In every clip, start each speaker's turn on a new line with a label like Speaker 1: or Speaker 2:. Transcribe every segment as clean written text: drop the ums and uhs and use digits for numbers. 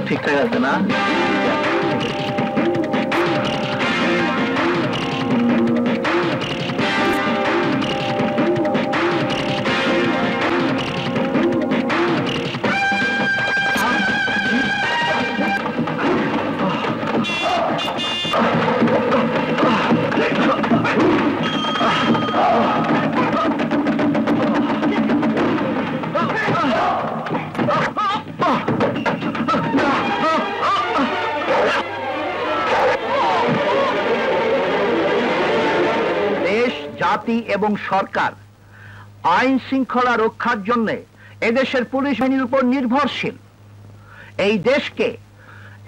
Speaker 1: ঠিকঠাক আছে না? এবং সরকার আইন শৃঙ্খলা রক্ষার জন্য এদেশের পুলিশ বাহিনীর উপর নির্ভরশীল। এই দেশকে,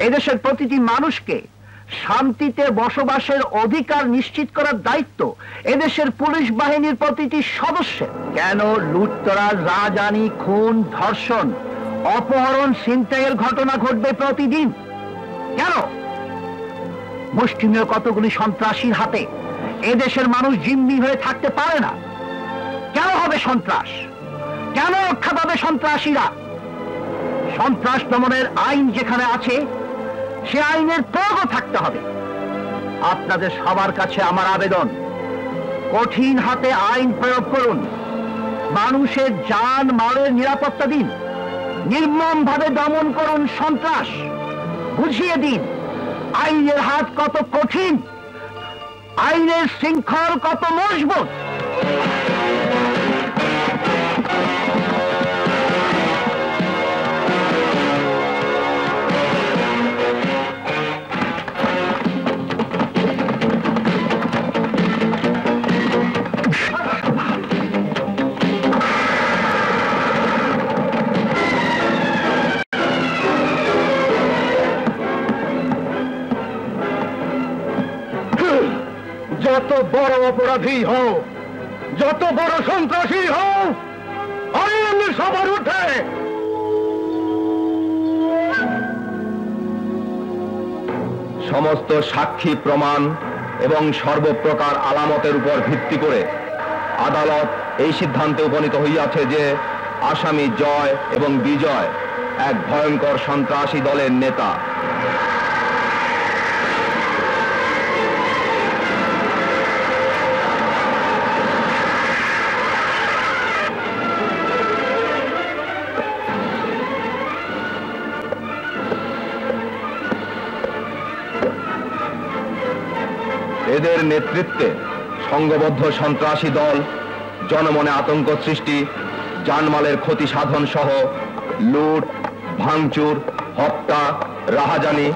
Speaker 1: এদেশের প্রতিটি মানুষকে শান্তিতে বসবাসের অধিকার নিশ্চিত করার দায়িত্ব এদেশের পুলিশ বাহিনীর প্রতিটি সদস্যের। কেন লুটতরাজ, রাজধানী, খুন, ধর্ষণ, অপহরণ, ছিনতাইয়ের ঘটনা ঘটবে প্রতিদিন? কেন মুষ্টিমেয় কতগুলি সন্ত্রাসীর হাতে এদেশের মানুষ জিম্মি হয়ে থাকতে পারে না? কেন হবে সন্ত্রাস? কেন রক্ষা পাবে সন্ত্রাসীরা? সন্ত্রাস দমনের আইন যেখানে আছে সে আইনের প্রয়োগও থাকতে হবে। আপনাদের সবার কাছে আমার আবেদন, কঠিন হাতে আইন প্রয়োগ করুন, মানুষের জান মালের নিরাপত্তা দিন, নির্মমভাবে দমন করুন সন্ত্রাস, বুঝিয়ে দিন আইনের হাত কত কঠিন, আইনের শৃঙ্খল কত মজবুত। যত বড় অপরাধী হও, যত বড় সন্ত্রাসী হও, আইন সবার উঠে।
Speaker 2: সমস্ত সাক্ষী প্রমাণ এবং সর্বপ্রকার আলামতের উপর ভিত্তি করে আদালত এই সিদ্ধান্তে উপনীত হইয়াছে যে আসামি জয় এবং বিজয় এক ভয়ঙ্কর সন্ত্রাসী দলের নেতা। এদের নেতৃত্বে সংঘবদ্ধ সন্ত্রাসী দল জনমনে আতঙ্ক সৃষ্টি, জানমালের ক্ষতি সাধন সহ লুট, ভাঙচুর, হত্যা, রাহাজানি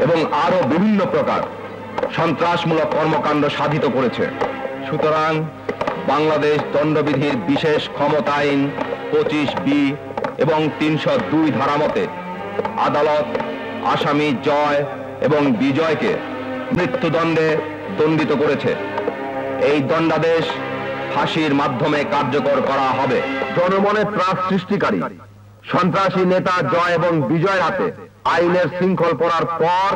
Speaker 2: এবং আরো বিভিন্ন প্রকার সন্ত্রাসমূলক কর্মকাণ্ড সাধিত করেছে। সুতরাং বাংলাদেশ দণ্ডবিধির বিশেষ ক্ষমতা আইন 25B এবং 302 ধারা মতে আদালত আসামি জয় এবং বিজয়কে মৃত্যুদণ্ডে দণ্ডিত করেছে। এই দণ্ডাদেশ ফাঁসির মাধ্যমে কার্যকর করা হবে। জনমনে ত্রাস সৃষ্টিকারী সন্ত্রাসী নেতা জয় এবং বিজয়ের হাতে আইনের শৃঙ্খল পড়ার পর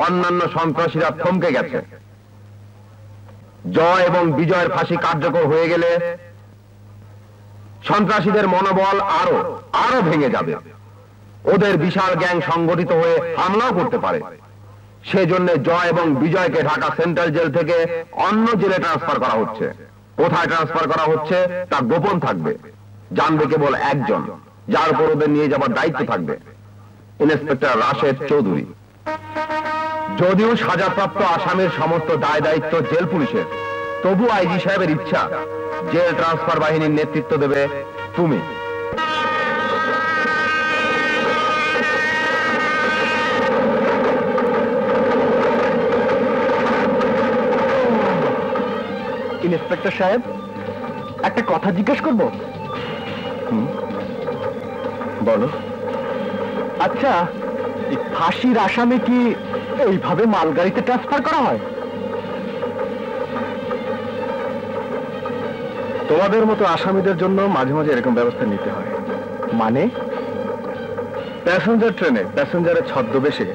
Speaker 2: অন্যান্য সন্ত্রাসীরা থমকে গেছে। জয় এবং বিজয়ের ফাঁসি কার্যকর হয়ে গেলে সন্ত্রাসীদের মনোবল আরো ভেঙে যাবে। ওদের বিশাল গ্যাং সংগঠিত হয়ে হামলাও করতে পারে। সেজন্য জয় এবং বিজয়কে ঢাকা সেন্ট্রাল জেল থেকে অন্য জেলে ট্রান্সফার করা হচ্ছে। কোথায় ট্রান্সফার করা হচ্ছে তা গোপন থাকবে, জানবে কেবল একজন, যার উপর ওদের নিয়ে যাবার দায়িত্ব থাকবে, ইন্সপেক্টর রাশেদ চৌধুরী। যদিও সাজাপ্রাপ্ত আসামির সমস্ত দায় দায়িত্ব জেল পুলিশের, তবু আইজি সাহেবের ইচ্ছা জেল ট্রান্সফার বাহিনীর নেতৃত্ব দেবে তুমি।
Speaker 1: ইন্সপেক্টর সাহেব, একটা কথা জিজ্ঞেস করব?
Speaker 2: বলো।
Speaker 1: আচ্ছা, ফাঁসির আসামি কি এইভাবে মালগাড়িতে ট্রান্সফার করা হয়?
Speaker 2: তোমাদের মতো আসামিদের জন্য মাঝে মাঝে এরকম ব্যবস্থা নিতে হয়।
Speaker 1: মানে?
Speaker 2: প্যাসেঞ্জার ট্রেনে প্যাসেঞ্জারের ছদ্মবেশে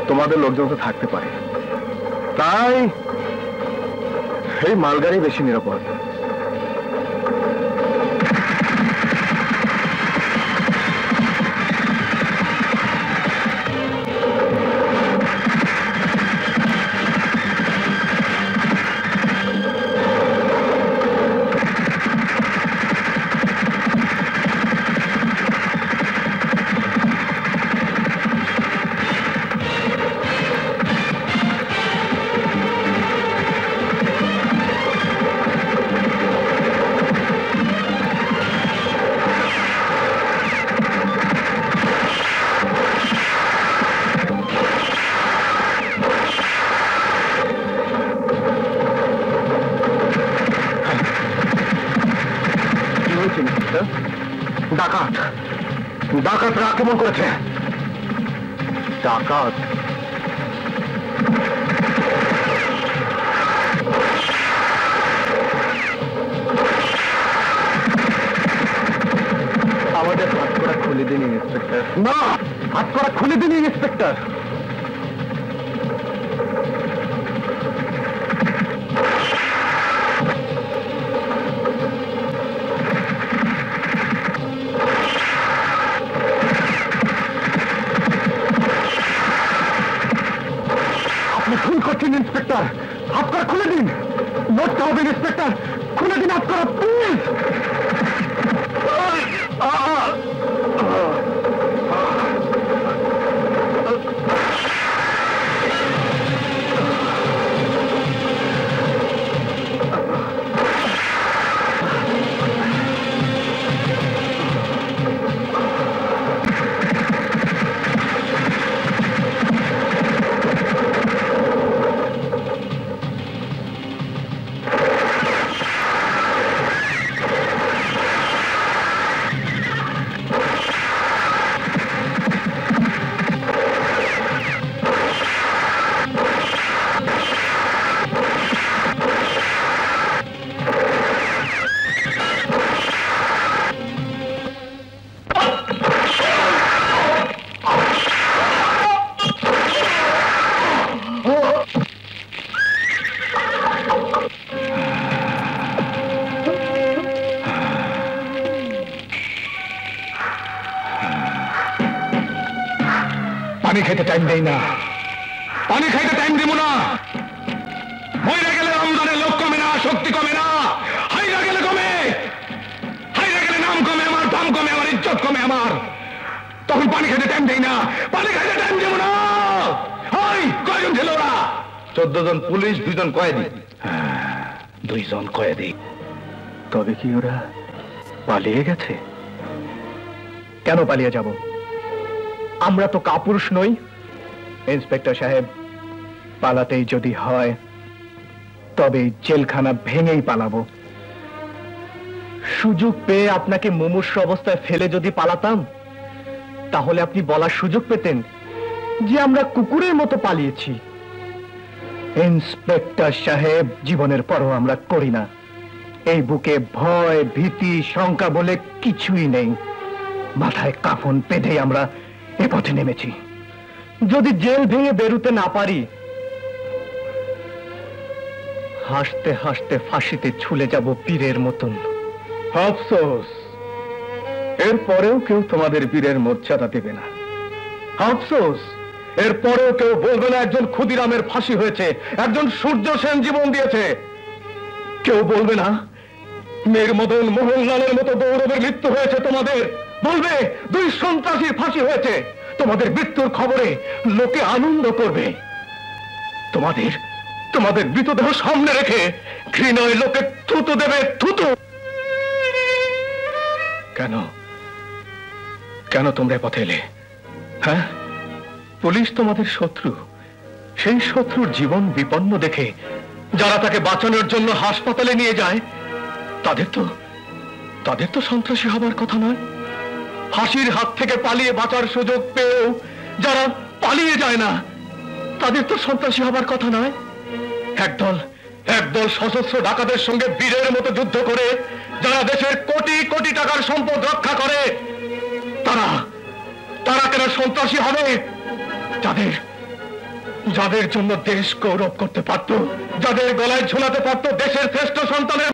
Speaker 2: তোমাদের লোকজন তো থাকতে পারে, তাই এই মালগাড়ি বেশি নিরাপদ। হয়েছে ইন্সপেক্টর? ডাকাতরা আক্রমণ করেছে। ডাকাত? আমাদের হাত করা খুলে দিন ইন্সপেক্টর। না, হাত করা খুলে দিন ইন্সপেক্টর। আপনি ভুল করছেন ইন্সপেক্টর, হাত করা খুলে দিন। লড়তে হবে ইন্সপেক্টর, খুলে দিন হাত করা প্লিজ। পানি খাইতে টাইম দেই না, পানি খাইতে টাইম দিব না। মরে গেলে রমজানের লোক কমে না, শক্তি কমে না। হাইরা গেলে কমে, হাইরা গেলে নাম কমে আমার, দাম কমে আমার, ইজ্জত কমে আমার। তখন পানি খাইতে টাইম দেই না, পানি খাইতে টাইম দিব না। হাই, কয়জন ছিল ওরা? 14 জন পুলিশ, 2 জন কয়েদি। 2 জন কয়েদি। তবে কি ওরা পালিয়ে গেছে? কেন পালিয়ে যাব? আমরা তো কাপুরুষ নই ইন্সপেক্টর সাহেব। পালাতেই যদি হয় তবে জেলখানা ভেঙেই পালাবো। সুযোগ পেয়ে আপনাকে মুমূর্ষু অবস্থায় ফেলে যদি পালাতাম, তাহলে আপনি বলার সুযোগ পেতেন যে আমরা কুকুরের মতো পালিয়েছি। ইন্সপেক্টর সাহেব, জীবনের পরও আমরা করি না। এই বুকে ভয়, ভীতি, শঙ্কা বলে কিছুই নেই। মাথায় কাফন পেঁধে আমরা এ পথে নেমেছি। যদি জেল ভেঙে বেরুতে না পারি, হাসতে হাসতে ফাঁসিতে ঝুলে যাব বীরের মতন। আফসোস, এরপরেও কেউ তোমাদের বীরের মর্যাদা দেবে না। আফসোস, এরপরেও কেউ বলবে না একজন ক্ষুদিরামের ফাঁসি হয়েছে, একজন সূর্য সেন জীবন দিয়েছে। কেউ বলবে না মীর মদন মোহনলালের মতো গৌরবের মৃত্যু হয়েছে তোমাদের। বলবে 2 সন্ত্রাসীর ফাঁসি হয়েছে। তোমাদের মৃত্যুর খবরে লোকে আনন্দ করবে। তোমাদের মৃতদেহ সামনে রেখে ঘৃণায় লোকে থুতু দেবে, থুতু। কেন কেন তোমরা পথে এলে? হ্যাঁ, পুলিশ তোমাদের শত্রু। সেই শত্রুর জীবন বিপন্ন দেখে যারা তাকে বাঁচানোর জন্য হাসপাতালে নিয়ে যায়, তাদের তো সন্ত্রাসী হবার কথা নয়। ফাঁসির হাত থেকে পালিয়ে বাঁচার সুযোগ পেয়েও যারা পালিয়ে যায় না, তাদের তো সন্ত্রাসী হবার কথা নয়। একদল সশস্ত্র ডাকাতের সঙ্গে বীরের মতো যুদ্ধ করে যারা দেশের কোটি কোটি টাকার সম্পদ রক্ষা করে, তারা কেন সন্ত্রাসী হবে? যাদের জন্য দেশ গৌরব করতে পারত, যাদের গলায় ঝোলাতে পারত দেশের শ্রেষ্ঠ সন্তানের